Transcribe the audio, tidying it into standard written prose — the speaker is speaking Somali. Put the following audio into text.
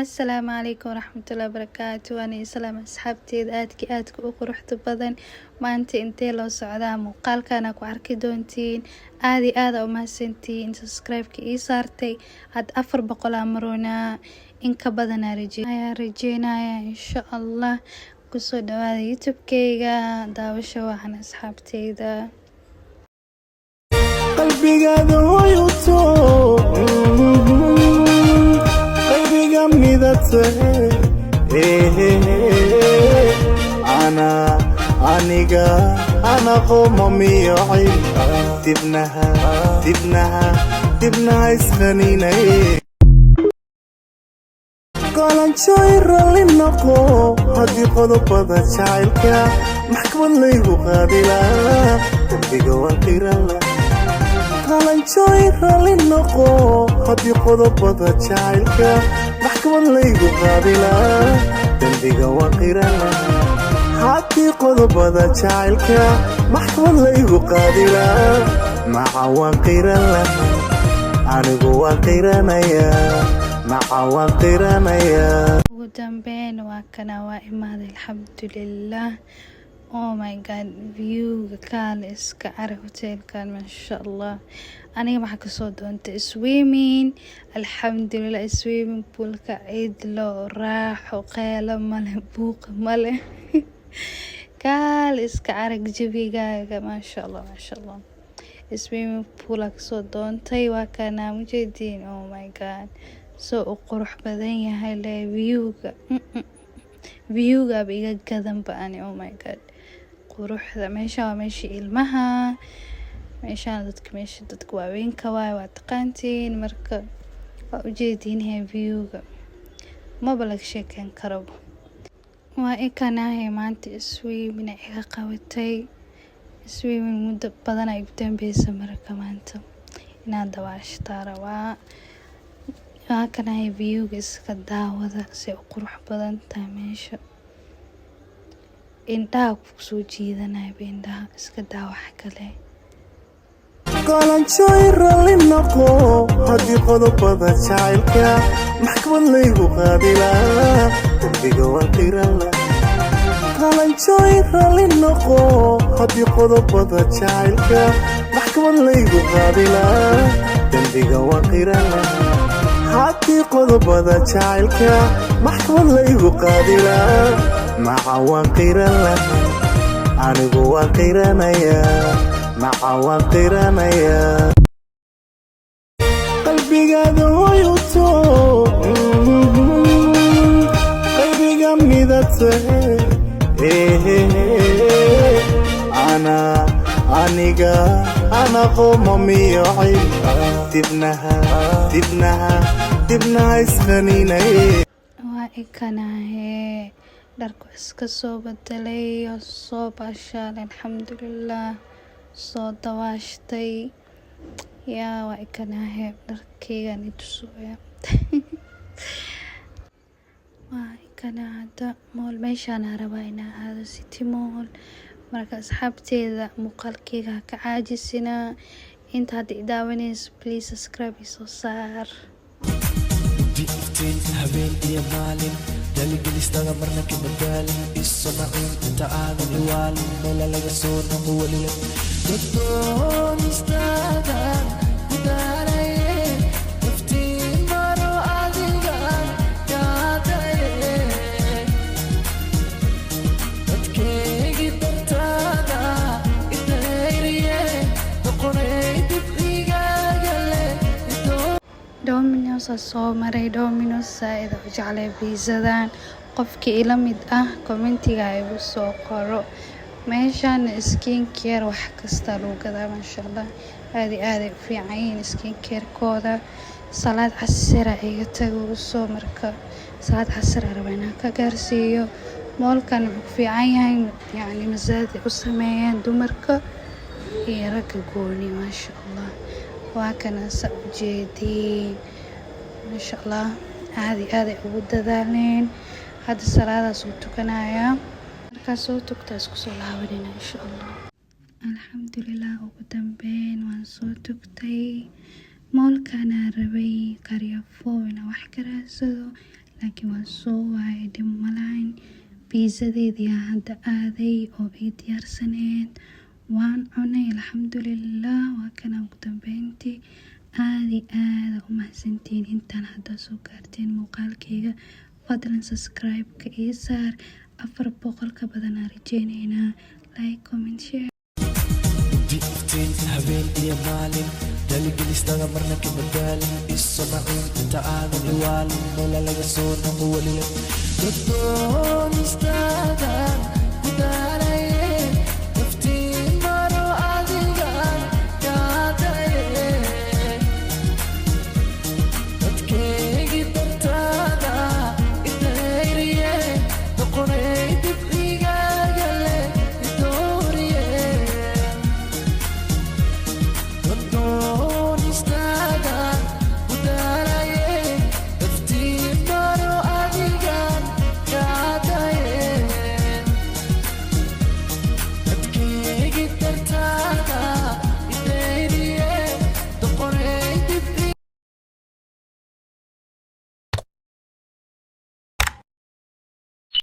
السلام عليكم ورحمة الله وبركاته. وأنا سلام أصحابتي aadka u quruxda badan. maanta intee loo socdaa muuqaalkan ku arki doontiin. aad iyo aad u mahadsantiin subscribe-ka ii saartay had 400 amarona in ka badan rajeynaya insha Allah. kusoo dhawaada YouTube-kayga daawasho waxaan asxaabteyda qalbigaada hooyto qalbiga midate ana qomamiyo dibnaha isqaninay qalanjooy ralli noqo haddii qodobada jacaylka maxkamad laygu qaadilaa dambiga waa qirala qalanjooy ralli noqo haddii qodobada jacaylka maxkamad laygu qaadilaa dambiga waa qirala haddii qodobada jacaylka maxkamad laygu qaadilaa maca waan qirala anigu waan qiranayaa maca waan qiranayaa. ugu dambeyn waa kana waa imaaday alxamdulilah. oh my god, viewga kaale iska cara hotelkan masha Allah. aniga maxaa kasoo doontay swimming. alxamdulilah swimming poolka ciidlo raaxo qeelo male buuq male kaale iska arag jabigaaga masha Allah masha Allah. swimming pool kasoo doontay waa kana mujeediin. oh my god, soo u qurux badan yahay le viewga iga gadan baan. oh my god, quruxda meesha waa meesha ilmaha, meesha dadka waaweynka waa taqaantiin. marka waa ujeediin viewga maba laga sheekeyn karo. waa ikanahay maanta swimming iga qabatay. swimming muddo badan ay ugu dambeysay marka maanta inaan dawaashtaa rabaa. waa kanahay viewga iska daawada si u qurux badan tahay meesha. indhaha kusoo jiidanaya indhaha iska daawax kale. qalanjooy ralli noqo haddii qodobada jacaylka maxkamad laygu qaadilaa dambiga waa qirala qalanjooy ralli noqo haddii qodobada jacaylka maxkamad laygu qaadilaa dambiga waa qirala haddii qodobada jacaylka maxkamad laygu qaadilaa maca waan qirala anigu waan qiranayaa maca waan qiranayaa. qalbigaada hooyto qalbiga midate ana qomamiyo dibnaha isqaninay. waa ikanahe dharku iska soo bedelay oo soo baashaal alxamdulilah soo dawaashtay. yaa waa ikanahe dharkeygan itusooya waa ikana hadda mool meeshaan rabaa inaa aado city mall. marka asxaabteeda muuqaalkeyga ka caajisina. inta hadda i daawanayso please subscribe isoo saar. iftiin habeen iyo maalin daligelistada marna ka badaalin iso nacin inta aadan iwaalin meela laga soo noqo weliga daddoon istaagan ku daaraye iftiin maro adigan kaadaye dadkeegi dartaada idayriye noqonay dib igaagale Domino's soo maray. Domino's saaid u jeclay pizzadan. qofkii ila mid ah commentiga igu soo qoro. meeshan skin care wax kasta lagu gadaa masha Allah. aad iyo aad ay u fiican yihiin skin care kooda. salaad casira iga tago soo marka salaad casira rabana ka gaarsiiyo. moolkan wuxuu fiican yahay yani masaadi u sameeyaan dumarka iyo ragga gooni masha Allah. waa kana soo jeedii masha Allah. aad iyo aad ay ugu dadaaleen. hadda salaadaas u tukanaya marka soo tugta isku soo laabanina insha Allah. alxamdulilah ugu dambeyn waan soo tugtay. moolkana rabay Carrefour wax ka raadsado laakiin waan soo waayay dhib malayn. Biisadeedii hadda aaday oo ay diyaarsaneed waan cunay alxamdulilah. waa kana ugu dambeyntii aad u mahadsantiin intaan hadda soo gaarteen muuqaalkayga. fadlan subscribe-ka ii saar 400 ka badan aan rajeyneynaa. like comment share. iftiin habeen iyo maalin dhaligelistada marna kama daalin iso nacin inta aadan iwaalin meela laga soo noqo weliga daddoon istaaga